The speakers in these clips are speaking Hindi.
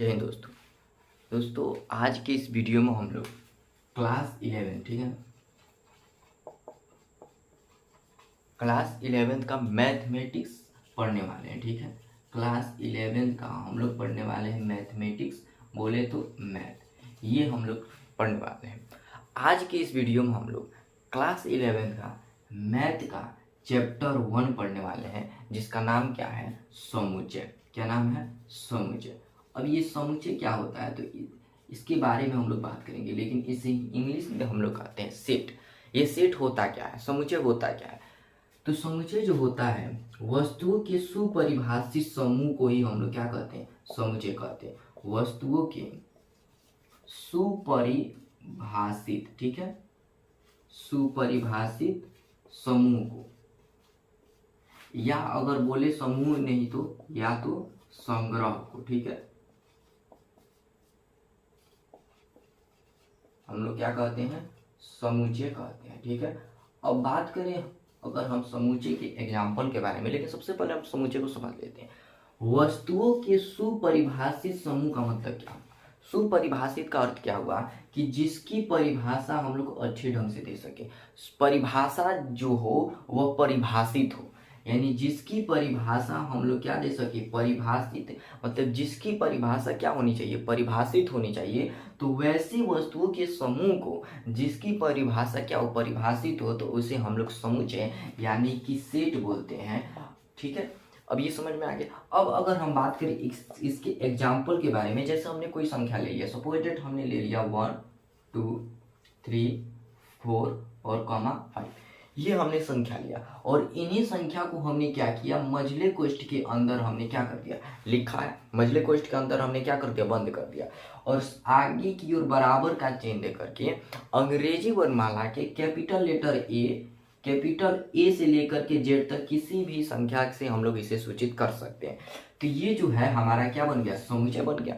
जय हिंद दोस्तों। आज के इस वीडियो में हम लोग क्लास 11, ठीक है ना, क्लास 11 का मैथमेटिक्स पढ़ने वाले हैं। ठीक है, क्लास 11 का हम लोग पढ़ने वाले हैं मैथमेटिक्स, बोले तो मैथ, ये हम लोग पढ़ने वाले हैं। आज के इस वीडियो में हम लोग क्लास 11 का मैथ का चैप्टर 1 पढ़ने वाले हैं, जिसका नाम क्या है, समुच्चय। क्या नाम है, समुच्चय। अब ये समुच्चय क्या होता है, तो इसके बारे में हम लोग बात करेंगे, लेकिन इसे इंग्लिश में हम लोग कहते हैं सेट। ये सेट होता क्या है, समुच्चय होता क्या है? तो समुच्चय जो होता है, वस्तुओं के सुपरिभाषित समूह को ही हम लोग क्या कहते हैं, समुच्चय कहते हैं। वस्तुओं के सुपरिभाषित, ठीक है, सुपरिभाषित समूह को, या अगर बोले समूह नहीं तो या तो संग्रह को, ठीक है, हम लोग क्या कहते हैं, समुच्चय कहते हैं। ठीक है, अब बात करें अगर हम समुच्चय के एग्जाम्पल के बारे में, लेकिन सबसे पहले हम समुच्चय को समझ लेते हैं। वस्तुओं के सुपरिभाषित समूह का मतलब क्या हुआ? सुपरिभाषित का अर्थ क्या हुआ कि जिसकी परिभाषा हम लोग अच्छे ढंग से दे सके। परिभाषा जो हो वह परिभाषित हो, यानी जिसकी परिभाषा हम लोग क्या दे सके, परिभाषित, मतलब जिसकी परिभाषा क्या होनी चाहिए, परिभाषित होनी चाहिए। तो वैसी वस्तुओं के समूह को जिसकी परिभाषा क्या हो, परिभाषित हो, तो उसे हम लोग समुच्चय यानी कि सेट बोलते हैं। ठीक है, अब ये समझ में आ गया। अब अगर हम बात करें इसके एग्जाम्पल के बारे में, जैसे हमने कोई संख्या ले लिया, सपोज डेट हमने ले लिया 1 2 3 4 और 5, ये हमने संख्या लिया, और इन्हीं संख्या को हमने क्या किया, मझले कोष्ठ के अंदर हमने क्या कर दिया, लिखा है। मझले कोष्ठ के अंदर हमने क्या कर दिया, बंद कर दिया, और आगे की ओर बराबर का चिन्ह दे करके अंग्रेजी वर्णमाला के कैपिटल ए से लेकर के जेड तक किसी भी संख्या से हम लोग इसे सूचित कर सकते हैं। तो ये जो है हमारा क्या बन गया, समुच्चय बन गया।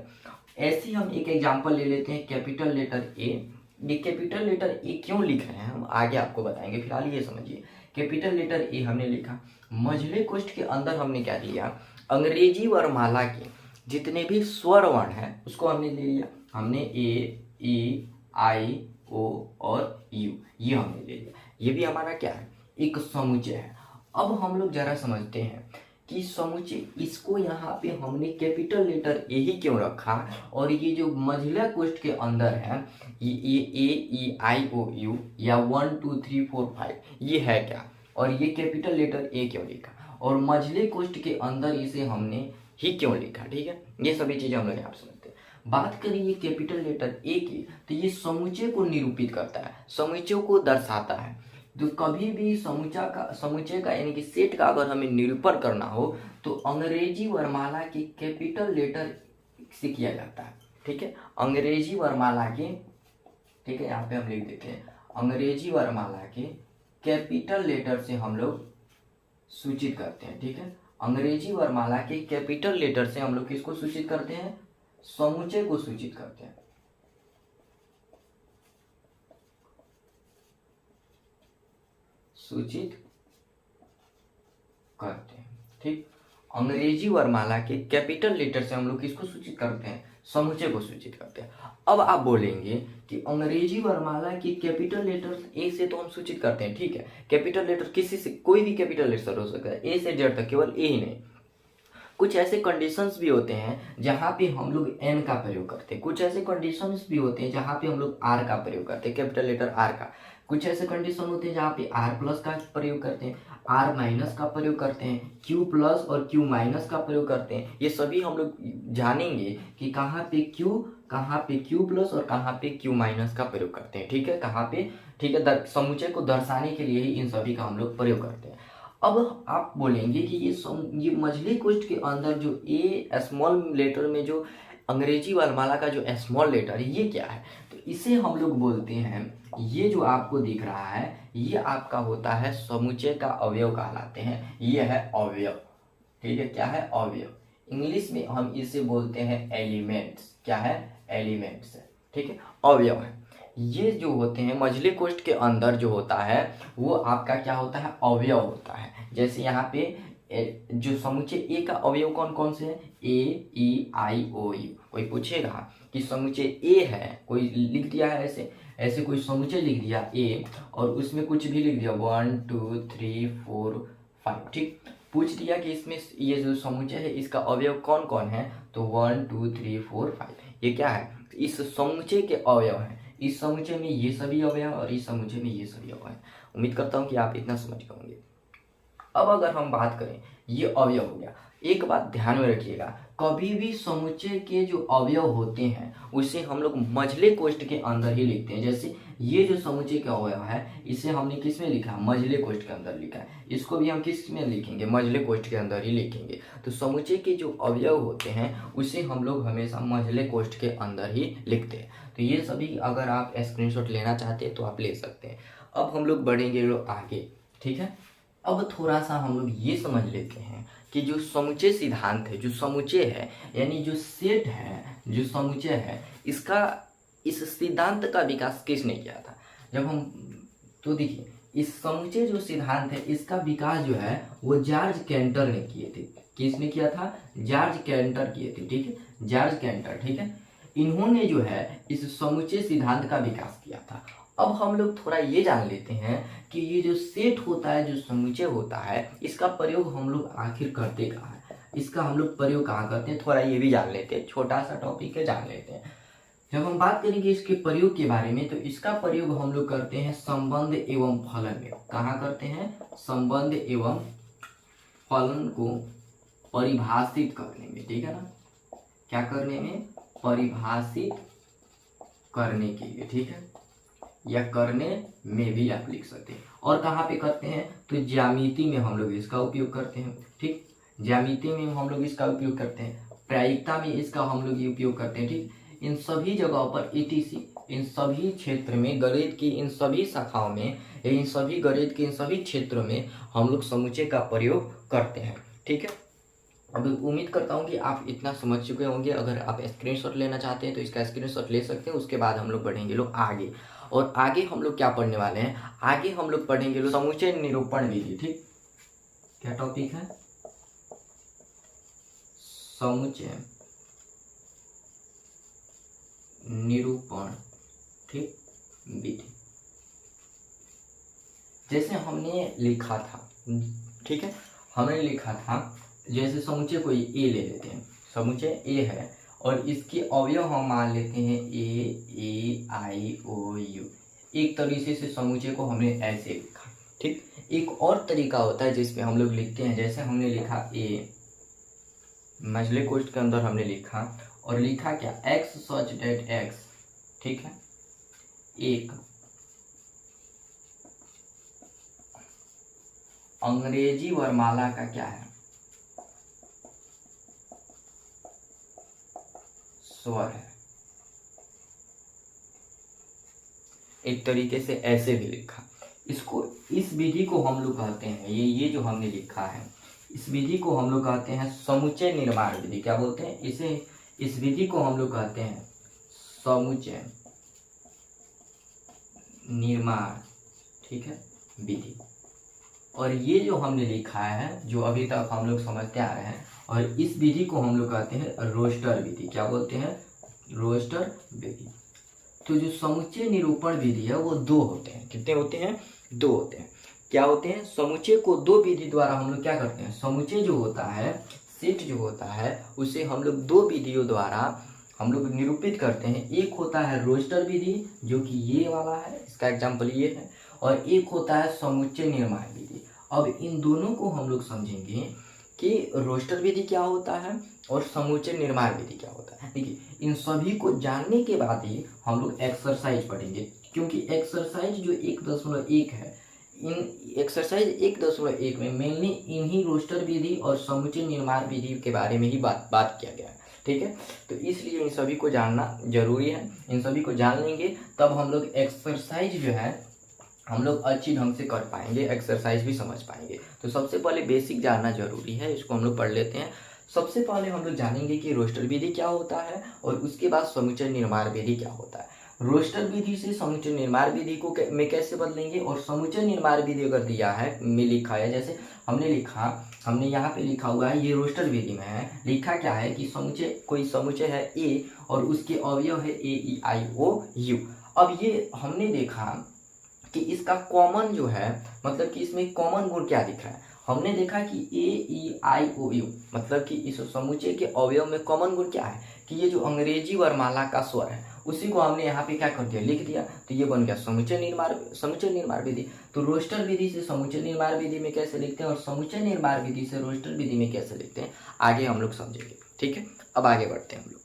ऐसे ही हम एक एग्जाम्पल ले लेते हैं, कैपिटल लेटर ए। ये कैपिटल लेटर ए क्यों लिख रहे हैं हम आगे आपको बताएंगे, फिलहाल ये समझिए। कैपिटल लेटर ए हमने लिखा, मझले कोष्ठ के अंदर हमने क्या लिया, अंग्रेजी वर्णमाला के जितने भी स्वर वर्ण हैं उसको हमने ले लिया। हमने ए, ई, आई, ओ और यू, ये हमने ले लिया। ये भी हमारा क्या है, एक समुच्चय है। अब हम लोग जरा समझते हैं कि समुच्चय, इसको यहाँ पे हमने कैपिटल लेटर ए ही क्यों रखा, और ये जो मझला कोष्ठ के अंदर है, ये ए, ई, आई, ओ, यू, या 1 2 3 4 5, ये है क्या, और ये कैपिटल लेटर ए क्यों लिखा, और मझले कोष्ठ के अंदर इसे हमने ही क्यों लिखा। ठीक है, ये सभी चीजें हम लोग यहाँ समझते हैं। बात करें ये कैपिटल लेटर ए की, तो ये समुच्चय को निरूपित करता है, समुच्चय को दर्शाता है। तो कभी भी समुच्चय का यानी कि सेट का अगर हमें निरूपण करना हो तो अंग्रेजी वर्णमाला के कैपिटल लेटर से किया जाता है। ठीक है, अंग्रेजी वर्णमाला के, ठीक है, यहाँ पे हम लिख देते हैं, अंग्रेजी वर्णमाला के कैपिटल लेटर से हम लोग सूचित करते हैं। ठीक है, अंग्रेजी वर्णमाला के कैपिटल लेटर से हम लोग किसको सूचित करते हैं, समुच्चय को सूचित करते हैं। सूचित करते हैं। ठीक, अंग्रेजी वर्णमाला के कैपिटल लेटर से हम लोग किसको सूचित करते हैं, समुच्चय को सूचित करते हैं। अब आप बोलेंगे कि अंग्रेजी वर्णमाला की कैपिटल लेटर ए से तो हम सूचित करते हैं, ठीक है, कैपिटल लेटर किसी से, कोई भी कैपिटल लेटर हो सकता है, ए से जेड तक, केवल ए ही नहीं। कुछ ऐसे कंडीशंस भी होते हैं जहाँ पे हम लोग एन का प्रयोग करते हैं, कुछ ऐसे कंडीशंस भी होते हैं जहाँ पे हम लोग आर का प्रयोग करते हैं, कैपिटल लेटर आर का। कुछ ऐसे कंडीशन होते हैं जहाँ पे आर प्लस का प्रयोग करते हैं, आर माइनस का प्रयोग करते हैं, क्यू प्लस और क्यू माइनस का प्रयोग करते हैं। ये सभी हम लोग जानेंगे कि कहाँ पे क्यू प्लस और कहाँ पे क्यू माइनस का प्रयोग करते हैं। ठीक है, कहाँ पे, ठीक है, समुच्चय को दर्शाने के लिए ही इन सभी का हम लोग प्रयोग करते हैं। अब आप बोलेंगे कि ये मझली कोष्ठ के अंदर जो ए स्मॉल लेटर में जो अंग्रेजी वर्णमाला का जो स्मॉल लेटर है, ये क्या है, तो इसे हम लोग बोलते हैं, ये जो आपको दिख रहा है ये आपका होता है समुच्चय का अवयव कहलाते हैं। ये है अवयव, ठीक है, क्या है, अवयव। इंग्लिश में हम इसे बोलते हैं एलिमेंट्स। क्या है, एलिमेंट्स है, ठीक है, अवयव है। ये जो होते हैं मझले कोष्ठ के अंदर जो होता है वो आपका क्या होता है, अवयव होता है। जैसे यहाँ पे जो समुच्चय ए का अवयव कौन कौन से है, ए, ई, आई, ओ, यू, कोई पूछेगा कि समुच्चय ए है, कोई लिख दिया है ऐसे ऐसे कोई समुच्चय लिख दिया ए और उसमें कुछ भी लिख दिया 1 2 3 4 5, ठीक। पूछ दिया कि इसमें ये जो समुच्चय है इसका अवयव कौन कौन है, तो 1 2 3 4 5 ये क्या है, इस समुच्चय के अवयव हैं। इस समुच्चय में ये सभी अवयव और इस समुच्चय में ये सभी अवयव हैं। उम्मीद करता हूँ कि आप इतना समझ गए होंगे। अब अगर हम बात करें, ये अवयव हो गया। एक बात ध्यान में रखिएगा, कभी भी समुच्चय के जो अवयव होते हैं उसे हम लोग मझले कोष्ठ के अंदर ही लिखते हैं। जैसे ये जो समुच्चय का अवयव है इसे हमने किस में लिखा, मझले कोष्ठ के अंदर लिखा है। इसको भी हम किस में लिखेंगे, मझले कोष्ठ के अंदर ही लिखेंगे। तो समुच्चय के जो अवयव होते हैं उसे हम लोग हमेशा मझले कोष्ठ के अंदर ही लिखते हैं। तो ये सभी अगर आप स्क्रीनशॉट लेना चाहते हैं तो आप ले सकते हैं। अब हम लोग बढ़ेंगे लोग आगे, ठीक है। अब थोड़ा सा हम लोग ये समझ लेते हैं कि जो समुच्चय सिद्धांत है, जो समुच्चय है यानी जो सेट है, जो समुच्चय है, इसका इस सिद्धांत का विकास किसने किया था। जब हम तो देखिए, इस समुच्चय जो सिद्धांत है इसका विकास जो है वो जॉर्ज कैंटर ने किए थे। किसने किया था, जॉर्ज कैंटर किए थे, ठीक है, जॉर्ज कैंटर, ठीक है। इन्होंने जो है इस समुच्चय सिद्धांत का विकास किया था। अब हम लोग थोड़ा ये जान लेते हैं कि ये जो सेट होता है, जो समुच्चय होता है, इसका प्रयोग हम लोग आखिर करते कहाँ है, इसका हम लोग प्रयोग कहाँ करते हैं, थोड़ा ये भी जान लेते हैं। छोटा सा टॉपिक है, जान लेते हैं। जब हम बात करेंगे इसके प्रयोग के बारे में, तो इसका प्रयोग हम लोग करते हैं संबंध एवं फलन में। कहाँ करते हैं, संबंध एवं फलन को परिभाषित करने में, ठीक है ना, क्या करने में, परिभाषित करने के लिए, ठीक है, या करने में भी आप लिख सकते हैं। और कहाँ पे करते हैं, तो ज्यामिति में हम लोग इसका उपयोग करते हैं, ठीक, ज्यामिति में हम लोग इसका उपयोग करते हैं, प्रायिकता में इसका हम लोग ये उपयोग करते हैं, ठीक। इन सभी जगहों पर ETC, इन सभी क्षेत्र में, गणित की इन सभी शाखाओं में, इन सभी गणित के इन सभी क्षेत्रों में हम लोग समुच्चय का प्रयोग करते हैं, ठीक है। अब उम्मीद करता हूँ कि आप इतना समझ चुके होंगे। अगर आप स्क्रीनशॉट लेना चाहते हैं तो इसका स्क्रीनशॉट ले सकते हैं। उसके बाद हम लोग बढ़ेंगे लोग आगे, और आगे हम लोग क्या पढ़ने वाले हैं, आगे हम लोग पढ़ेंगे लोग समुच्चय निरूपण विधि, ठीक। क्या टॉपिक है, समुच्चय निरूपण, ठीक, विधि। जैसे हमने लिखा था, ठीक है, हमने लिखा था जैसे समुच्चय को ए ले लेते हैं, समुच्चय ए है और इसके अवयव हम मान लेते हैं ए आई ओ यू। एक तरीके से समुच्चय को हमने ऐसे लिखा, ठीक। एक और तरीका होता है जिसमें हम लोग लिखते हैं, जैसे हमने लिखा ए, मझले कोष्ठ के अंदर हमने लिखा और लिखा क्या, एक्स सच डेट एक्स, ठीक है, एक अंग्रेजी वर्णमाला का क्या है, स्वर है। एक तरीके से ऐसे भी लिखा। इसको, इस विधि को हम लोग कहते हैं, ये जो हमने लिखा है इस विधि को हम लोग कहते हैं समुच्चय निर्माण विधि। क्या बोलते हैं इसे, इस विधि को हम लोग कहते हैं समुच्चय निर्माण, ठीक है, विधि। और ये जो हमने लिखा है, जो अभी तक हम लोग समझते आ रहे हैं, और इस विधि को हम लोग कहते हैं रोस्टर विधि। क्या बोलते हैं, रोस्टर विधि। तो जो समुच्चय निरूपण विधि है वो दो होते हैं। कितने होते हैं, दो होते हैं। क्या होते हैं, समुच्चय को दो विधि द्वारा हम लोग क्या करते हैं, समुच्चय जो होता है, सेट जो होता है, उसे हम लोग दो विधियों द्वारा हम लोग निरूपित करते हैं। एक होता है रोस्टर विधि, जो कि ये वाला है, इसका एग्जाम्पल ये है, और एक होता है समुच्चय निर्माण विधि। अब इन दोनों को हम लोग समझेंगे कि रोस्टर विधि क्या होता है और समुच्चय निर्माण विधि क्या होता है। देखिए, इन सभी को जानने के बाद ही हम लोग एक्सरसाइज पढ़ेंगे, क्योंकि एक्सरसाइज जो 1.1 है, इन एक्सरसाइज 1.1 में मेनली इन्हीं रोस्टर विधि और समुच्चय निर्माण विधि के बारे में ही बात किया गया है, ठीक है। तो इसलिए इन सभी को जानना जरूरी है। इन सभी को जान लेंगे तब हम लोग एक्सरसाइज जो है हम लोग अच्छी ढंग से कर पाएंगे, एक्सरसाइज भी समझ पाएंगे। तो सबसे पहले बेसिक जानना जरूरी है, इसको हम लोग पढ़ लेते हैं। सबसे पहले हम लोग जानेंगे कि रोस्टर विधि क्या होता है और उसके बाद समुच्चय निर्माण विधि क्या होता है। रोस्टर विधि से समुच्चय निर्माण विधि को में कैसे बदलेंगे, और समुच्चय निर्माण विधि अगर दिया है में लिखा है, जैसे हमने यहाँ पे लिखा हुआ है, ये रोस्टर विधि में है, लिखा क्या है कि समुच्चय, कोई समुच्चय है ए और उसके अवयव है ए ई आई ओ यू। अब ये हमने देखा कि इसका कॉमन जो है, मतलब कि इसमें कॉमन गुण क्या दिख रहा है, हमने देखा कि ए ई आई ओ यू, मतलब कि इस समुच्चय के अवयव में कॉमन गुण क्या है कि ये जो अंग्रेजी वर्णमाला का स्वर है उसी को हमने यहाँ पे क्या कर दिया, लिख दिया, तो ये बन गया समुच्चय निर्माण विधि। तो रोस्टर विधि से समुच्चय निर्माण विधि में कैसे लिखते हैं और समुच्चय निर्माण विधि से रोस्टर विधि में कैसे लिखते हैं, आगे हम लोग समझेंगे। ठीक है, अब आगे बढ़ते हैं हम लोग।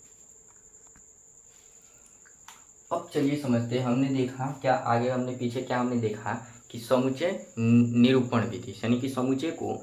अब चलिए समझते हैं, हमने देखा क्या आगे, हमने पीछे क्या हमने देखा कि समुच्चय निरूपण विधि, यानी कि समुच्चय को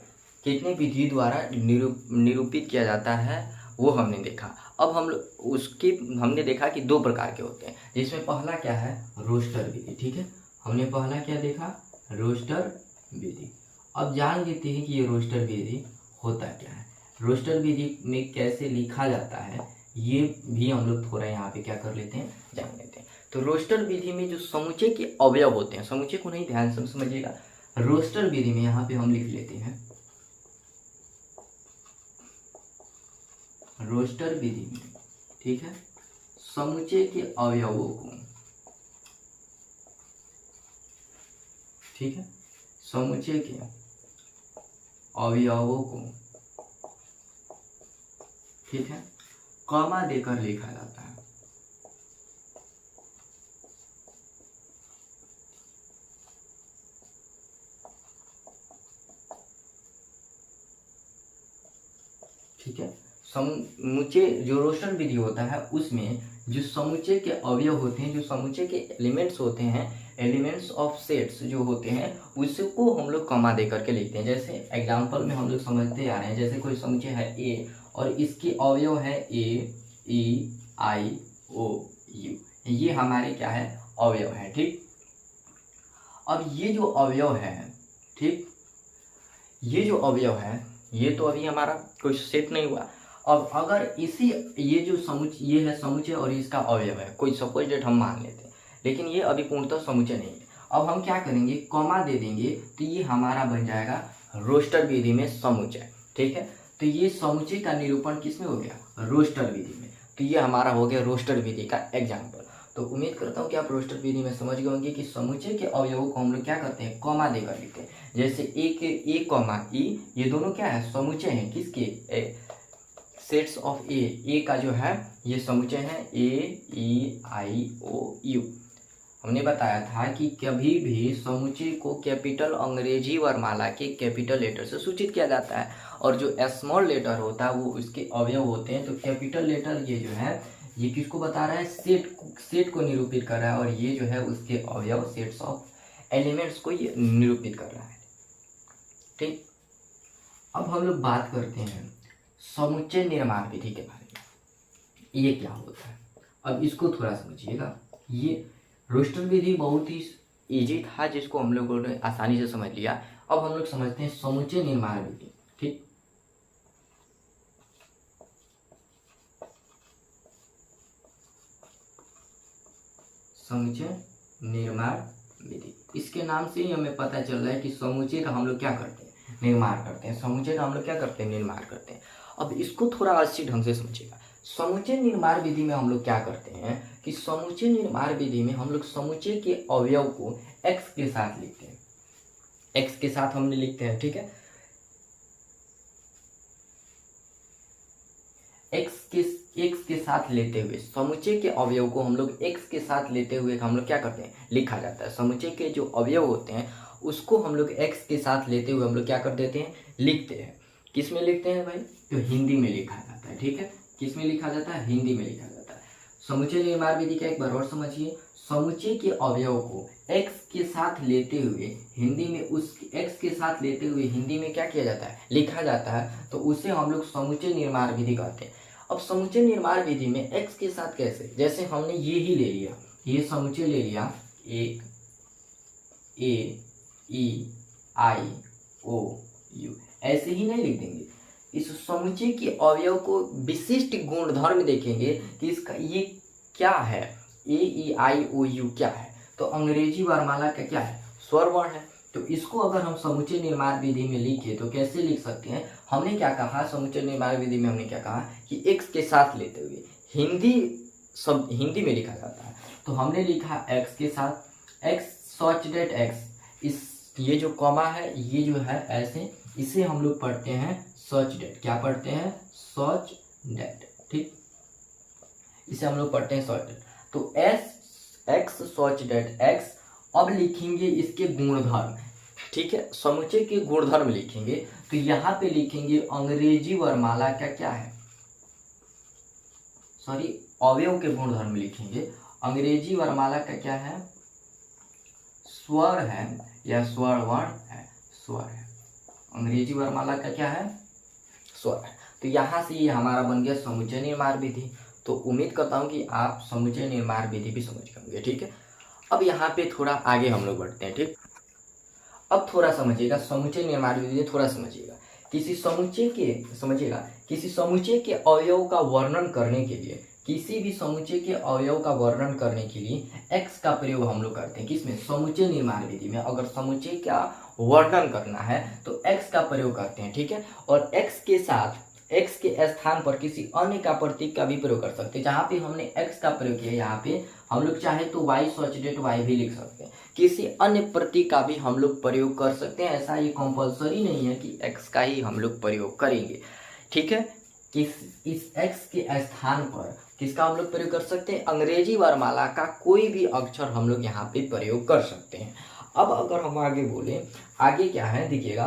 कितने विधि द्वारा निरूपित किया जाता है वो हमने देखा। अब हम लोग उसके हमने देखा कि दो प्रकार के होते हैं, जिसमें पहला क्या है, रोस्टर विधि। ठीक है, हमने पहला क्या देखा, रोस्टर विधि। अब जान लेते हैं कि ये रोस्टर विधि होता क्या है, रोस्टर विधि में कैसे लिखा जाता है, ये भी हम लोग थोड़ा यहाँ पे क्या कर लेते हैं, जान लेते हैं। तो रोस्टर विधि में जो समुच्चय के अवयव होते हैं, समुच्चय को नहीं, ध्यान से समझिएगा, रोस्टर विधि में यहाँ पे हम लिख लेते हैं, रोस्टर विधि में, ठीक है, समुच्चय के अवयवों को, ठीक है, समुच्चय के अवयवों को, ठीक है, कॉमा देकर लिखा जाता है। ठीक है, समुच्चय जो रोस्टर विधि होता है उसमें जो समुच्चय के अवयव होते हैं, जो समुच्चय के एलिमेंट्स होते हैं, एलिमेंट्स ऑफ सेट्स जो होते हैं, उसको हम लोग कॉमा दे करके लिखते हैं। जैसे एग्जांपल में हम लोग समझते आ रहे हैं, जैसे कोई समुच्चय है ए और इसके अवयव है ए ई आई ओ यू, ये हमारे क्या है, अवयव है। ठीक, अब ये जो अवयव है, ठीक, ये जो अवयव है, ये तो अभी हमारा कोई सेट नहीं हुआ। अब अगर इसी ये जो समुच्चय, ये है समुच्चय और इसका अवयव है, कोई सपोज डेट हम मान लेते हैं, लेकिन ये अभी पूर्णतः समुच्चय नहीं है। अब हम क्या करेंगे, कॉमा दे देंगे, तो ये हमारा बन जाएगा रोस्टर विधि में समुच्चय। ठीक है, तो ये समुच्चय का निरूपण किसमें हो गया, रोस्टर विधि में। तो ये हमारा हो गया रोस्टर विधि का एग्जाम्पल। तो उम्मीद करता हूँ कि आप रोस्टर विधि में समझ गए होंगे कि समुच्चय के अवयवों को हम लोग क्या करते हैं, कॉमा देकर लिखते हैं। जैसे ए कॉमा ई, ये दोनों क्या है, समुच्चय हैं, किसके, सेट्स ऑफ ए का जो है ये समुच्चय है ए ई आई ओ यू। हमने बताया था कि कभी भी समुच्चय को कैपिटल अंग्रेजी वर्णमाला के कैपिटल लेटर से सूचित किया जाता है, और जो स्मॉल लेटर होता है वो उसके अवयव होते हैं। तो कैपिटल लेटर ये जो है, ये किसको बता रहा है, सेट को निरूपित कर रहा है, और ये जो है उसके अवयव, सेट्स ऑफ एलिमेंट्स को ये निरूपित कर रहा है। ठीक, अब हम लोग बात करते हैं समुच्चय निर्माण विधि के बारे में, ये क्या होता है। अब इसको थोड़ा समझिएगा, ये रोस्टर विधि बहुत ही इजी था, जिसको हम लोगों ने आसानी से समझ लिया। अब हम लोग समझते हैं समुच्चय निर्माण विधि। ठीक, समुच्चय निर्माण विधि, इसके नाम से ही हमें पता चल रहा है कि समुच्चय का हम लोग क्या करते हैं, निर्माण करते हैं। समुच्चय का हम लोग क्या करते हैं, निर्माण करते हैं। अब इसको थोड़ा अच्छी ढंग से समझिएगा। समुच्चय निर्माण विधि में हम लोग क्या करते हैं कि समुच्चय निर्माण विधि में हम लोग समुच्चय के अवयव को x के साथ लिखते हैं, x के साथ हमने लिखते हैं। ठीक है, x के साथ लेते हुए समुच्चय के अवयव को हम लोग x के साथ लेते हुए हम लोग क्या करते हैं, लिखा जाता है। समुच्चय के जो अवयव होते हैं उसको हम लोग x के साथ लेते हुए हम लोग क्या कर देते हैं, लिखते हैं। किस में लिखते हैं भाई, तो हिंदी में लिखा जाता है। ठीक है, किस में लिखा जाता है, हिंदी में लिखा जाता है। समुच्चय निर्माण विधि का एक बार और समझिए, समुच्चय के अवयव को x के साथ लेते हुए हिंदी में, उस x के साथ लेते हुए हिंदी में क्या किया जाता है, लिखा जाता है, तो उसे हम लोग समुच्चय निर्माण विधि कहते हैं। अब समुच्चय निर्माण विधि में x के साथ कैसे, जैसे हमने ये ही ले लिया, ये समुच्चय ले लिया, एक ए ई आई ओ यू, ऐसे ही नहीं लिख देंगे। इस समुच्चय के अवयव को विशिष्ट गुणधर्म देखेंगे कि इसका ये क्या है, AEIOU क्या है? तो अंग्रेजी वर्णमाला का क्या है? स्वर वर्ण है। तो इसको अगर हम समुच्चय निर्माण विधि में लिखे तो कैसे लिख सकते हैं? हमने क्या कहा समुच्चय निर्माण विधि में? हमने क्या कहा कि x के साथ लेते हुए हिंदी में लिखा जाता है। तो हमने लिखा x के साथ, x सच डेट x, इस ये जो कॉमा है ये जो है ऐसे, इसे हम लोग पढ़ते हैं सच डेट। क्या पढ़ते हैं? सच डेट। ठीक, इसे हम लोग पढ़ते हैं सच डेट। तो x सच डेट x। अब लिखेंगे इसके गुणधर्म। ठीक है, समुच्चय के गुणधर्म लिखेंगे। तो यहाँ पे लिखेंगे अंग्रेजी वर्णमाला का क्या है, सॉरी अवयव के गुणधर्म लिखेंगे। अंग्रेजी वर्णमाला का क्या है? स्वर है या स्वर वर्ण है? स्वर है। अंग्रेजी वर्णमाला का क्या है? स्वर है। तो यहाँ से ये हमारा बन गया समुच्चय निर्माण विधि। तो उम्मीद करता हूँ कि आप समुच्चय निर्माण विधि भी समझ गए होंगे। ठीक है, अब यहाँ पे थोड़ा आगे हम लोग बढ़ते हैं। ठीक, अब थोड़ा समझिएगा समुच्चय निर्माण विधि, थोड़ा समझिएगा। किसी समुच्चय के अवयव का वर्णन करने के लिए, किसी भी समुच्चय के अवयव का वर्णन करने के लिए x का प्रयोग हम लोग करते हैं। किसमें? समुच्चय निर्माण विधि में। अगर समुच्चय का वर्णन करना है तो x का प्रयोग करते हैं। ठीक है, और x के साथ, x के स्थान पर किसी अन्य का प्रतीक का भी प्रयोग कर सकते हैं। जहाँ पे हमने x का प्रयोग किया, यहाँ पे हम लोग चाहे तो y सच डेट y भी लिख सकते हैं। किसी अन्य प्रतीक का भी हम लोग प्रयोग कर सकते हैं। ऐसा ये कंपलसरी नहीं है कि x का ही हम लोग प्रयोग करेंगे। ठीक है, इस x के स्थान पर किसका हम लोग प्रयोग कर सकते हैं? अंग्रेजी वर्णमाला का कोई भी अक्षर हम लोग यहाँ पे प्रयोग कर सकते हैं। अब अगर हम आगे बोले, आगे क्या है देखिएगा,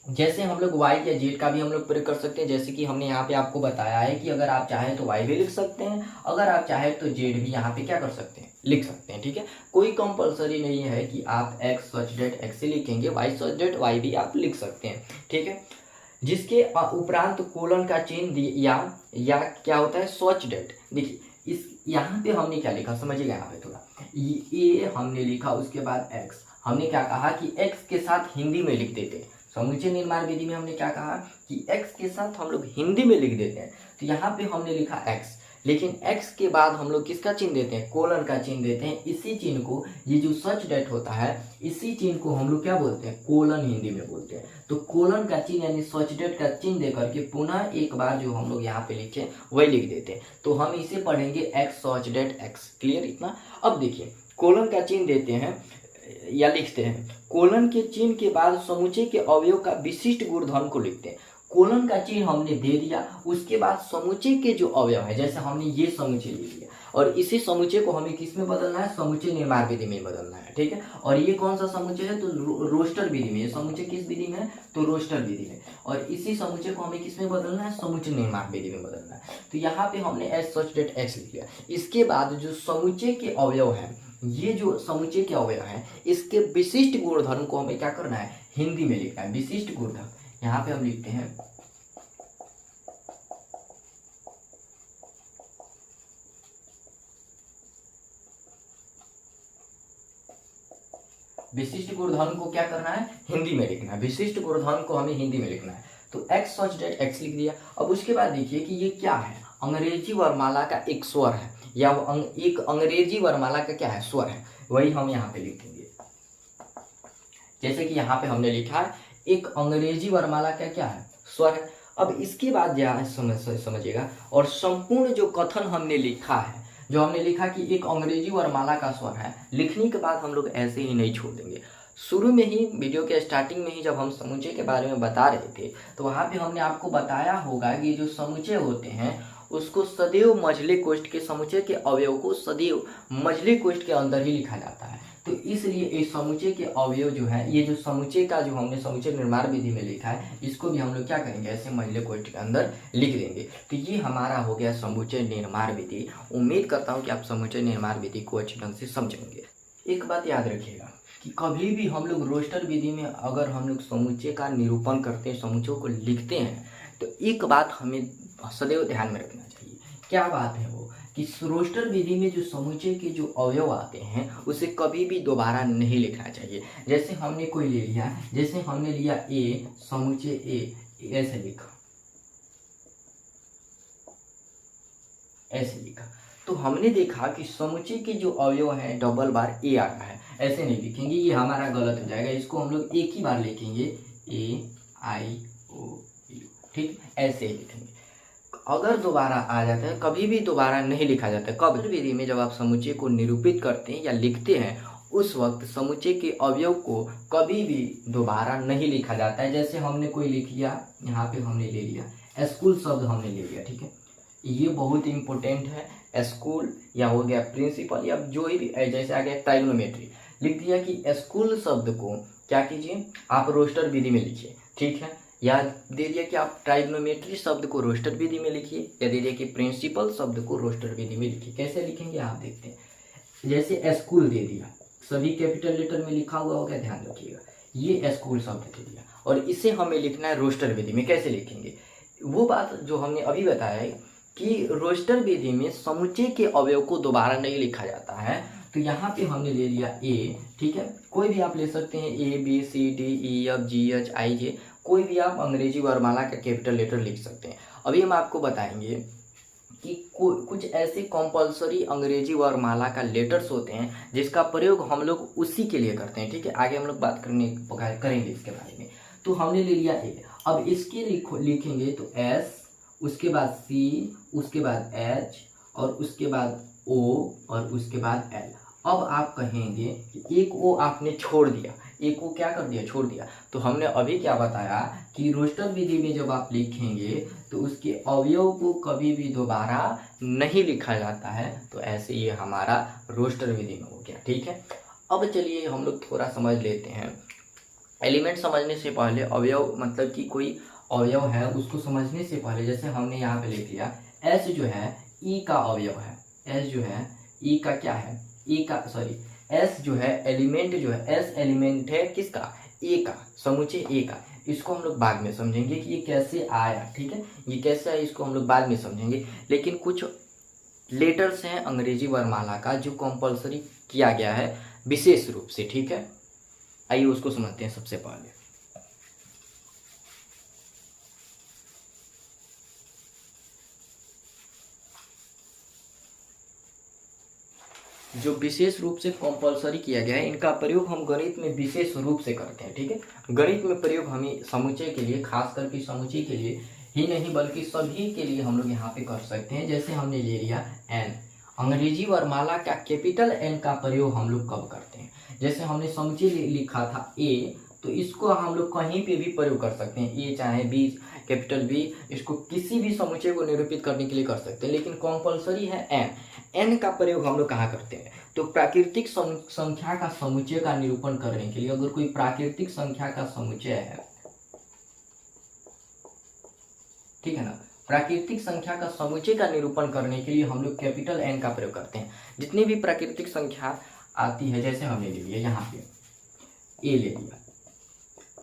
जैसे हम लोग y या z का भी हम लोग प्रयोग कर सकते हैं। जैसे कि हमने यहाँ पे आपको बताया है कि अगर आप चाहें तो y भी लिख सकते हैं, अगर आप चाहें तो z भी यहाँ पे क्या कर सकते हैं? लिख सकते हैं। ठीक है, कोई कंपलसरी नहीं है कि आप x सच डेट x से लिखेंगे, y सच डेट y भी आप लिख सकते हैं। ठीक है, जिसके उपरांत कोलन का चिन्ह या क्या होता है? सच डेट। देखिए इस यहाँ पे हमने क्या लिखा समझिएगा। यहाँ पे थोड़ा ये हमने लिखा, उसके बाद x। हमने क्या कहा कि x के साथ हिंदी में लिख देते हैं। समुच्चय निर्माण विधि में हमने क्या कहा कि x के साथ हम लोग हिंदी में लिख देते हैं। तो यहाँ पे हमने लिखा x, लेकिन x के बाद हम लोग किसका चिन्ह देते हैं? कोलन का चिन्ह देते हैं। इसी चिन्ह को, ये जो सच डेट होता है, इसी चिन्ह को हम लोग क्या बोलते हैं? कोलन हिंदी में बोलते हैं। तो कोलन का चिन्ह यानी सच डेट का चिन्ह देकर के पुनः एक बार जो हम लोग यहाँ पे लिखे वही लिख देते हैं। तो हम इसे पढ़ेंगे x सच डेट x। क्लियर इतना? अब देखिए कोलन का चिन्ह देते हैं या लिखते हैं। कोलन के चिन्ह के बाद समुच्चय के अवयव का विशिष्ट गुणधर्म को लिखते हैं। कोलन का चिन्ह हमने दे दिया, उसके बाद समुच्चय के जो अवयव है, जैसे हमने ये समुच्चय ले लिया और इसी समुच्चय को हमें किस में बदलना है? समुच्चय निर्माण विधि में बदलना है। ठीक है, और ये कौन सा समुच्चय है? तो रोस्टर विधि में। ये समुच्चय किस विधि में है? तो रोस्टर विधि में। और इसी समुच्चय को हमें किस में बदलना है? समुच्चय निर्माण विधि में बदलना है। तो यहाँ पे हमने एस सच डेट एक्स लिख लिया। इसके बाद जो समुच्चय के अवयव है, ये जो समुच्चय के अवयव है, इसके विशिष्ट गुणधर्म को हमें क्या करना है? हिंदी में लिखना है। विशिष्ट गुणधर्म यहाँ पे हम लिखते हैं विशिष्ट गुणधर्म को क्या करना है? हिंदी में लिखना है। विशिष्ट गुणधर्म को हमें हिंदी में लिखना है। तो एक्स सच डेट एक्स लिख दिया। अब उसके बाद देखिए कि ये क्या है? अंग्रेजी वर्णमाला का एक स्वर है, या एक अंग्रेजी वर्णमाला का क्या है? स्वर है। वही हम यहाँ पे लिखेंगे। जैसे कि यहाँ पे हमने लिखा है एक अंग्रेजी वर्णमाला का क्या है? स्वर है। अब इसके बाद यहाँ समझिएगा, और संपूर्ण जो कथन हमने लिखा है, जो हमने लिखा कि एक अंग्रेजी वर्णमाला का स्वर है, लिखने के बाद हम लोग ऐसे ही नहीं छोड़ देंगे। शुरू में ही वीडियो के स्टार्टिंग में ही जब हम समुच्चय के बारे में बता रहे थे, तो वहाँ पे हमने आपको बताया होगा कि जो समुच्चय होते हैं उसको सदैव मझले कोष्ठ के, समुच्चय के अवयव को सदैव मझले कोष्ठ के अंदर ही लिखा जाता है। तो इसलिए इस समुच्चय के अवयव जो है, ये जो समुच्चय का जो हमने समुच्चय निर्माण विधि में लिखा है, इसको भी हम लोग क्या करेंगे? ऐसे मझले कोष्ठ के अंदर लिख देंगे। तो ये हमारा हो गया समुच्चय निर्माण विधि। उम्मीद करता हूँ कि आप समुच्चय निर्माण विधि को अच्छे ढंग से समझेंगे। एक बात याद रखिएगा कि कभी भी हम लोग रोस्टर विधि में अगर हम लोग समुच्चय का निरूपण करते हैं, समुच्चयों को लिखते हैं, तो एक बात हमें सदैव ध्यान में रखना चाहिए। क्या बात है वो? कि रोस्टर विधि में जो समुच्चय के जो अवयव आते हैं उसे कभी भी दोबारा नहीं लिखना चाहिए। जैसे हमने कोई ले लिया, जैसे हमने लिया ए, समुच्चय ए, ऐसे लिखा, ऐसे लिखा। तो हमने देखा कि समुच्चय के जो अवयव हैं डबल बार ए आ रहा है, ऐसे नहीं लिखेंगे, ये हमारा गलत हो जाएगा। इसको हम लोग एक ही बार लिखेंगे ए आई ओ यू, ठीक, ऐसे ही लिखेंगे। अगर दोबारा आ जाता है, कभी भी दोबारा नहीं लिखा जाता है। कब विधि में जब आप समुच्चय को निरूपित करते हैं या लिखते हैं, उस वक्त समुच्चय के अवयव को कभी भी दोबारा नहीं लिखा जाता है। जैसे हमने कोई लिख लिया, यहाँ पे हमने ले लिया स्कूल शब्द हमने ले लिया, ठीक है, ये बहुत इंपॉर्टेंट है। स्कूल या हो गया प्रिंसिपल या जो भी, जैसे आ गया ट्राइगोनोमेट्री, लिख दिया कि स्कूल शब्द को क्या कीजिए आप रोस्टर विधि में लिखिए, ठीक है, या दे दिया कि आप ट्राइगोनोमेट्री शब्द को रोस्टर विधि में लिखिए, या दे दिया कि प्रिंसिपल शब्द को रोस्टर विधि में लिखिए। कैसे लिखेंगे आप देखते हैं। जैसे स्कूल दे दिया, सभी कैपिटल लेटर में लिखा हुआ होगा, ध्यान रखिएगा, ये स्कूल शब्द दे दिया और इसे हमें लिखना है रोस्टर विधि में। कैसे लिखेंगे, वो बात जो हमने अभी बताया है कि रोस्टर विधि में समुच्चय के अवयव को दोबारा नहीं लिखा जाता है। तो यहाँ पे हमने ले लिया ए, ठीक है, कोई भी आप ले सकते हैं, A B C D E F G H I J, कोई भी आप अंग्रेजी वर्णमाला का कैपिटल लेटर लिख सकते हैं। अभी हम आपको बताएंगे कि कुछ ऐसे कंपलसरी अंग्रेजी वर्णमाला का लेटर्स होते हैं जिसका प्रयोग हम लोग उसी के लिए करते हैं, ठीक है, आगे हम लोग बात करेंगे इसके बारे में। तो हमने ले लिया ए, अब इसके लिखेंगे तो एस, उसके बाद सी, उसके बाद एच और उसके बाद ओ और उसके बाद एल। अब आप कहेंगे कि एक ओ आपने छोड़ दिया, एक ओ क्या कर दिया, छोड़ दिया। तो हमने अभी क्या बताया कि रोस्टर विधि में जब आप लिखेंगे तो उसके अवयव को कभी भी दोबारा नहीं लिखा जाता है। तो ऐसे ये हमारा रोस्टर विधि में हो गया, ठीक है। अब चलिए हम लोग थोड़ा समझ लेते हैं। एलिमेंट समझने से पहले अवयव मतलब कि कोई अवयव है उसको समझने से पहले, जैसे हमने यहाँ पे लिख लिया एस जो है ई का अवयव है, एस जो है ई का क्या है, ई का सॉरी एस जो है एलिमेंट जो है, एस एलिमेंट है किसका, ए का, समुच्चय ए का। इसको हम लोग बाद में समझेंगे कि ये कैसे आया, ठीक है, ये कैसे आया इसको हम लोग बाद में समझेंगे। लेकिन कुछ लेटर्स हैं अंग्रेजी वर्णमाला का जो कंपलसरी किया गया है विशेष रूप से, ठीक है। आइए उसको समझते हैं। सबसे पहले जो विशेष रूप से कंपलसरी किया गया है, इनका प्रयोग हम गणित में विशेष रूप से करते हैं, ठीक है। गणित में प्रयोग हमें समुच्चय के लिए, खास करके समुच्चय के लिए ही नहीं बल्कि सभी के लिए हम लोग यहाँ पे कर सकते हैं। जैसे हमने ले लिया एन, अंग्रेजी वर्णमाला का कैपिटल एन का प्रयोग हम लोग कब करते हैं, जैसे हमने समुच्चय लिखा था ए, तो इसको हम लोग कहीं पे भी प्रयोग कर सकते हैं, ए चाहे बी, कैपिटल बी, इसको किसी भी समुच्चय को निरूपित करने के लिए कर सकते हैं। लेकिन कंपलसरी है एन, एन का प्रयोग हम लोग कहाँ करते हैं, तो प्राकृतिक संख्या का समुच्चय का निरूपण करने के लिए। अगर कोई प्राकृतिक संख्या का समुच्चय है, ठीक है ना, प्राकृतिक संख्या का समुच्चय का निरूपण करने के लिए हम लोग कैपिटल एन का प्रयोग करते हैं। जितनी भी प्राकृतिक संख्या आती है, जैसे हमने ले लिया यहाँ पे ए ले लिया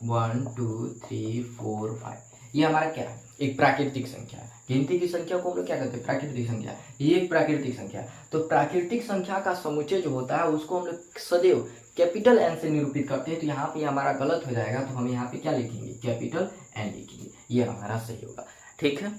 1 2 3 4 5, ये हमारा क्या है, एक प्राकृतिक संख्या है। गिनती की संख्या को हम लोग क्या कहते हैं, प्राकृतिक संख्या, ये एक प्राकृतिक संख्या है। तो प्राकृतिक संख्या का समुच्चय जो होता है उसको हम लोग सदैव कैपिटल एन से निरूपित करते हैं। तो यहाँ पे हमारा गलत हो जाएगा, तो हम यहाँ पे क्या लिखेंगे, कैपिटल एन लिखेंगे, ये हमारा सही होगा, ठीक है,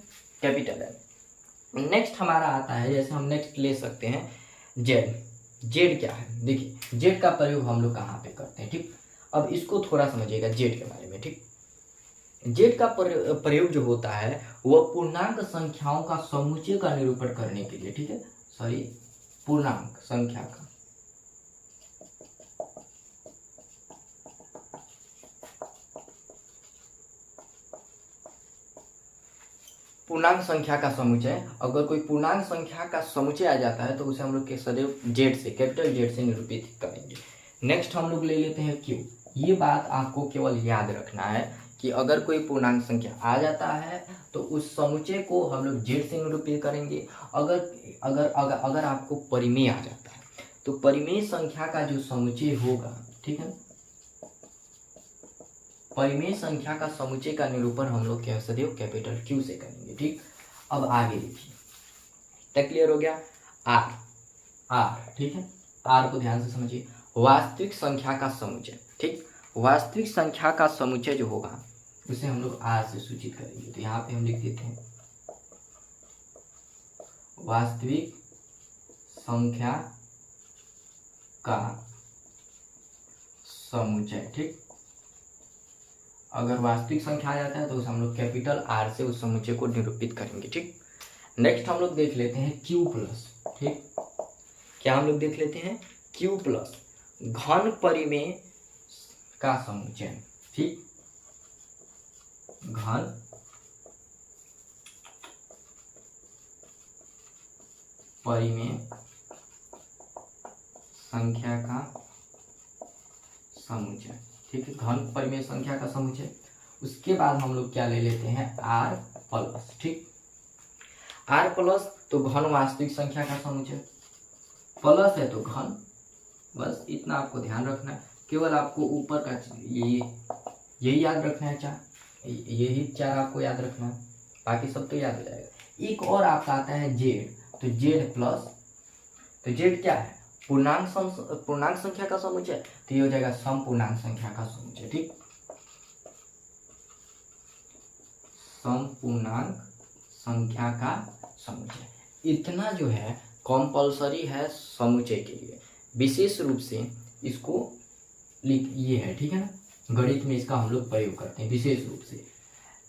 कैपिटल एन। नेक्स्ट हमारा आता है, जैसे हम नेक्स्ट ले सकते हैं जेड। जेड क्या है, देखिए जेड का प्रयोग हम लोग कहाँ पे करते हैं, ठीक। अब इसको थोड़ा समझिएगा जेड के बारे में, ठीक। जेड का प्रयोग जो होता है वह पूर्णांक संख्याओं का समुच्चय का निरूपण करने के लिए, ठीक है, सॉरी पूर्णांक संख्या का, पूर्णांक संख्या का समुच्चय। अगर कोई पूर्णांक संख्या का समुच्चय आ जाता है तो उसे हम लोग के सदैव जेड से, कैपिटल जेड से निरूपित करेंगे। नेक्स्ट हम लोग ले लेते हैं क्यू। ये बात आपको केवल याद रखना है कि अगर कोई पूर्णांक संख्या आ जाता है तो उस समुच्चय को हम लोग जेड से निरूपित करेंगे। अगर अगर अगर अगर आपको परिमेय आ जाता है तो परिमेय संख्या का जो समुच्चय होगा, ठीक है, परिमेय संख्या का समुच्चय का निरूपण हम लोग क्या सदैव कैपिटल क्यू से करेंगे, ठीक। अब आगे देखिए, तक क्लियर हो गया। आर, आर, ठीक है, आर को ध्यान से समझिए, वास्तविक संख्या का समुच्चय, ठीक। वास्तविक संख्या का समुच्चय जो होगा उसे हम लोग आर से सूचित करेंगे। तो यहाँ पे हम लिख देते हैं वास्तविक संख्या का समुच्चय। ठीक, अगर वास्तविक संख्या आ जाता है तो उसे हम लोग कैपिटल आर से उस समुच्चय को निरूपित करेंगे। ठीक, नेक्स्ट हम लोग देख लेते हैं क्यू प्लस। ठीक, क्या हम लोग देख लेते हैं क्यू प्लस घन परिमेय का समुच्चय। ठीक, घन परिमेय संख्या का समुच्चय। ठीक है, घन परिमेय संख्या का समुच्चय। उसके बाद हम लोग क्या ले लेते हैं आर प्लस। ठीक, आर प्लस तो घन वास्तविक संख्या का समुच्चय, प्लस है तो घन। बस इतना आपको ध्यान रखना है, केवल आपको ऊपर का यही याद रखना है, यही चार आपको याद रखना है, बाकी सब तो याद हो जाएगा। एक और आपका आता है जेड, तो जेड प्लस, तो जेड क्या है पूर्णांक संख्या का समुच्चय, तो ये हो जाएगा समपूर्णांक संख्या का समुच्चय। ठीक, समपूर्णांक संख्या का समुच्चय। इतना जो है कंपल्सरी है समुच्चय के लिए, विशेष रूप से इसको ये है। ठीक है ना, गणित में इसका हम लोग प्रयोग करते हैं विशेष रूप से।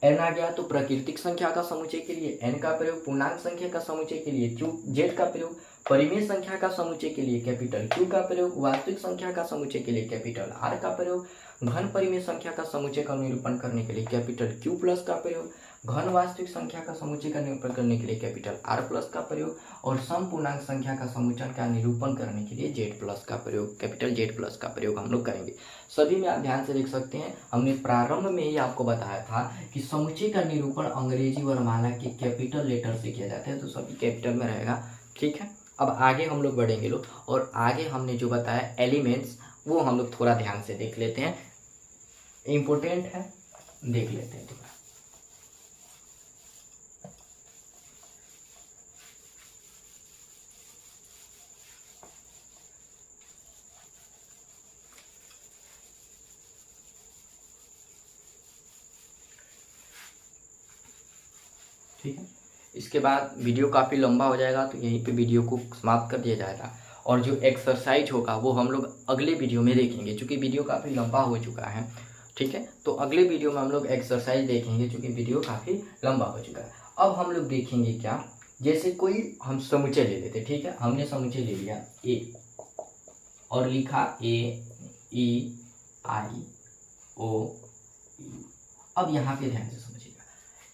एन आ गया तो प्राकृतिक संख्या का समुच्चय के लिए एन का प्रयोग, पूर्णांक संख्या का समुच्चय के लिए क्यू जेड का प्रयोग, परिमेय संख्या का समुच्चय के लिए कैपिटल क्यू का प्रयोग, वास्तविक संख्या का समुच्चय के लिए कैपिटल आर का प्रयोग, घन परिमेय संख्या का समुच्चय का निरूपण करने के लिए कैपिटल क्यू प्लस का प्रयोग, घन वास्तविक संख्या का समुच्चय का निरूपण करने के लिए कैपिटल आर प्लस का प्रयोग, और समपूर्णांक संख्या का समुच्चय का निरूपण करने के लिए जेड प्लस का प्रयोग, कैपिटल जेड प्लस का प्रयोग हम लोग करेंगे। सभी में आप ध्यान से देख सकते हैं, हमने प्रारंभ में ही आपको बताया था कि समुच्चय का निरूपण अंग्रेजी वर्णमाला के कैपिटल लेटर से किया जाता है, तो सभी कैपिटल में रहेगा। ठीक है, अब आगे हम लोग बढ़ेंगे लोग, और आगे हमने जो बताया एलिमेंट्स वो हम लोग थोड़ा ध्यान से देख लेते हैं, इम्पोर्टेंट है, देख लेते हैं थोड़ा। ठीक है, इसके बाद वीडियो काफ़ी लंबा हो जाएगा, तो यहीं पे वीडियो को समाप्त कर दिया जाएगा, और जो एक्सरसाइज होगा वो हम लोग अगले वीडियो में देखेंगे, क्योंकि वीडियो काफ़ी लंबा हो चुका है। ठीक है, तो अगले वीडियो में हम लोग एक्सरसाइज देखेंगे, क्योंकि वीडियो काफ़ी लंबा हो चुका है। अब हम लोग देखेंगे क्या, जैसे कोई हम समुच्चय ले लेते। ठीक है, हमने समुच्चय ले लिया ए और लिखा ए ई आई ओ यू। अब यहाँ पे ध्यान से समझिएगा,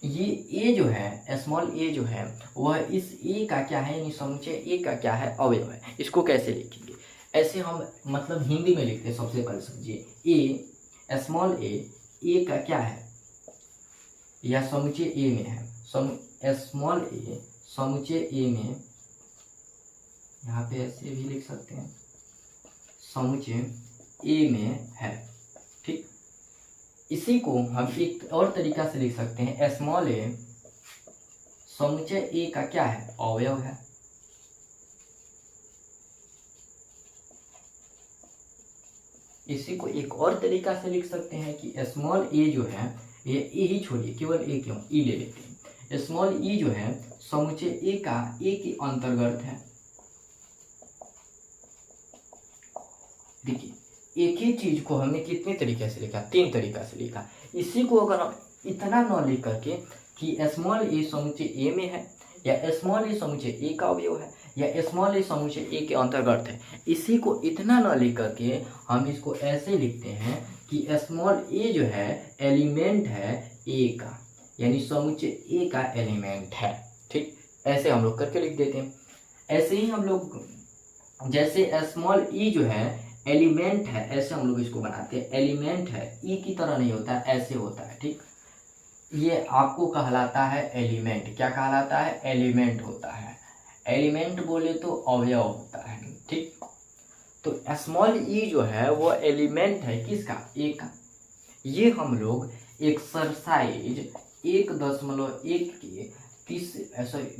ये ए जो है स्मॉल ए जो है वह इस ए का क्या है, यानी समुच्चय ए का क्या है, अवयव है। इसको कैसे लिखेंगे, ऐसे हम मतलब हिंदी में लिखते हैं। सबसे पहले समझिए, ए स्मॉल ए का क्या है, या समुच्चय ए में है, स्मॉल ए समुच्चय ए में, यहाँ पे ऐसे भी लिख सकते हैं, समुच्चय ए में है। ठीक, इसी को हम एक और तरीका से लिख सकते हैं, स्मॉल ए समुच्चय ए का क्या है, अवयव है। इसी को एक और तरीका से लिख सकते हैं कि स्मॉल ए जो है, ये ए ही छोड़िए, केवल ए क्यों, ई ले लेते हैं। स्मॉल ई जो है समुच्चय ए का ए के अंतर्गत है। देखिए, एक ही चीज को हमने कितने तरीके से लिखा, 3 तरीका से लिखा। इसी को अगर हम इतना न लिख करके कि स्मॉल ए समुच्चय ए में है, या स्मॉल ए समुच्चय ए का अवयव है, या स्मॉल ए समुच्चय ए के अंतर्गत है, इसी को इतना न लिख करके हम इसको ऐसे लिखते हैं कि स्मॉल ए जो है एलिमेंट है ए का, यानी समुच्चय ए का एलिमेंट है। ठीक, ऐसे हम लोग करके लिख देते हैं। ऐसे ही हम लोग, जैसे स्मॉल ई जो है एलिमेंट है, ऐसे हम लोग इसको बनाते हैं, एलिमेंट है, ई की तरह नहीं होता है, ऐसे होता है। ठीक, ये आपको कहलाता है एलिमेंट। क्या कहलाता है, एलिमेंट होता है। एलिमेंट बोले तो अवयव होता है। ठीक, तो स्मॉल ई जो है वो एलिमेंट है किसका, ए का। ये हम लोग एक्सरसाइज 1.1 के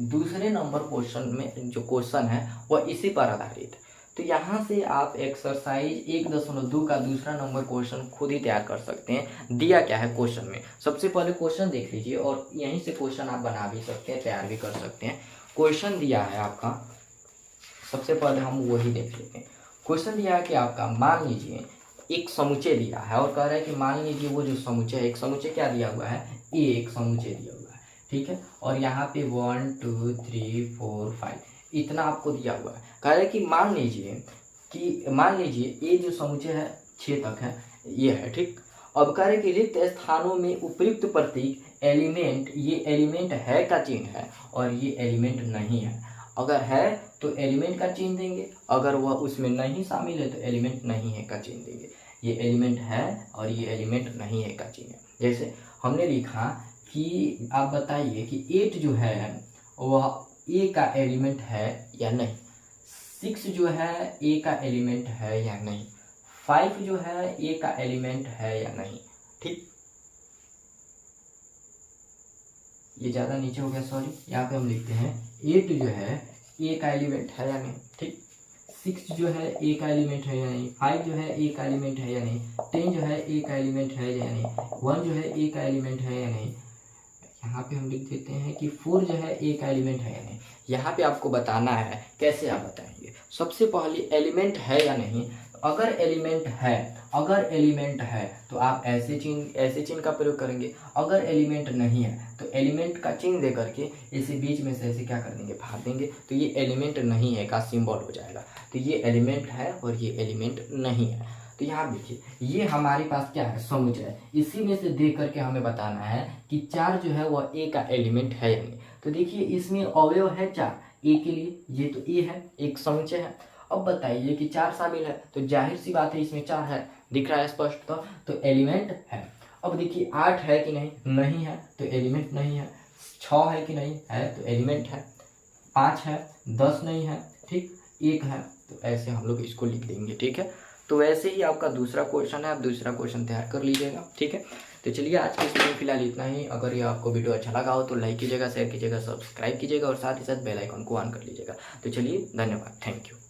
दूसरे नंबर क्वेश्चन में जो क्वेश्चन है वह इसी पर आधारित है। तो यहाँ से आप एक्सरसाइज 1.2 का दूसरा नंबर क्वेश्चन खुद ही तैयार कर सकते हैं। दिया क्या है क्वेश्चन में, सबसे पहले क्वेश्चन देख लीजिए, और यहीं से क्वेश्चन आप बना भी सकते हैं, तैयार भी कर सकते हैं। क्वेश्चन दिया है आपका सबसे पहले हम वही देख लेते हैं। क्वेश्चन दिया है कि आपका मान लीजिए एक समुच्चय दिया है और कह रहा है कि मान लीजिए वो जो समुच्चय है, एक समुच्चय क्या दिया हुआ है, ए एक समुच्चय दिया हुआ है, ठीक है। और यहाँ पे 1 2 3 4 5 इतना आपको दिया हुआ है। कह रहा है कि मान लीजिए ये जो समुच्चय है 6 तक है, ये है, ठीक। अब कह रहे कि रिक्त स्थानों में उपयुक्त प्रतीक एलिमेंट, ये एलिमेंट है का चिन्ह है और ये एलिमेंट नहीं है। अगर है तो एलिमेंट का चिन्ह देंगे, अगर वह उसमें नहीं शामिल है तो एलिमेंट नहीं है का चिन्ह देंगे। ये एलिमेंट है और ये एलिमेंट नहीं है का चिन्ह है। जैसे हमने लिखा कि आप बताइए कि 8 जो है वह ए का एलिमेंट है या नहीं, 6 जो है ए का एलिमेंट है या नहीं, 5 जो है ए का एलिमेंट है या नहीं, ठीक। ये ज़्यादा नीचे हो गया, सॉरी। यहाँ पे हम लिखते हैं 8 जो है ए का एलिमेंट है या नहीं, ठीक। 6 जो है ए का एलिमेंट है या नहीं, 5 जो है ए का एलिमेंट है या नहीं, 10 जो है ए का एलिमेंट है या नहीं, 1 जो है ए का एलिमेंट है या नहीं। यहाँ पे हम लिख देते हैं कि 4 जो है ए का एलिमेंट है या नहीं। यहाँ पे आपको बताना है, कैसे आप बताएंगे। सबसे पहले एलिमेंट है या नहीं, अगर एलिमेंट है तो आप ऐसे चिन्ह का प्रयोग करेंगे। अगर एलिमेंट नहीं है तो एलिमेंट का चिन्ह दे करके इसे बीच में से ऐसे क्या कर देंगे, फाड़ देंगे, तो ये एलिमेंट नहीं है का सिंबल हो जाएगा। तो ये एलिमेंट है और ये एलिमेंट नहीं है। तो यहाँ देखिए ये हमारे पास क्या है, समुच्चय। इसी में से देख करके हमें बताना है कि 4 जो है वह ए का एलिमेंट है या नहीं। तो देखिए इसमें अवयव है 4 ए के लिए, ये तो ए है, एक समुच्चय है। अब बताइए कि 4 शामिल है तो जाहिर सी बात है इसमें 4 है, दिख रहा है स्पष्ट, तो एलिमेंट है। अब देखिए 8 है कि नहीं, नहीं है तो एलिमेंट नहीं है। 6 है कि नहीं, है तो एलिमेंट है। 5 है, 10 नहीं है, ठीक, 1 है, तो ऐसे हम लोग इसको लिख देंगे, ठीक है। तो वैसे ही आपका दूसरा क्वेश्चन है, आप दूसरा क्वेश्चन तैयार कर लीजिएगा, ठीक है। तो चलिए आज के इसमें फिलहाल इतना ही। अगर ये आपको वीडियो अच्छा लगा हो तो लाइक कीजिएगा, शेयर कीजिएगा, सब्सक्राइब कीजिएगा और साथ ही साथ बेल आइकन को ऑन कर लीजिएगा। तो चलिए, धन्यवाद, थैंक यू।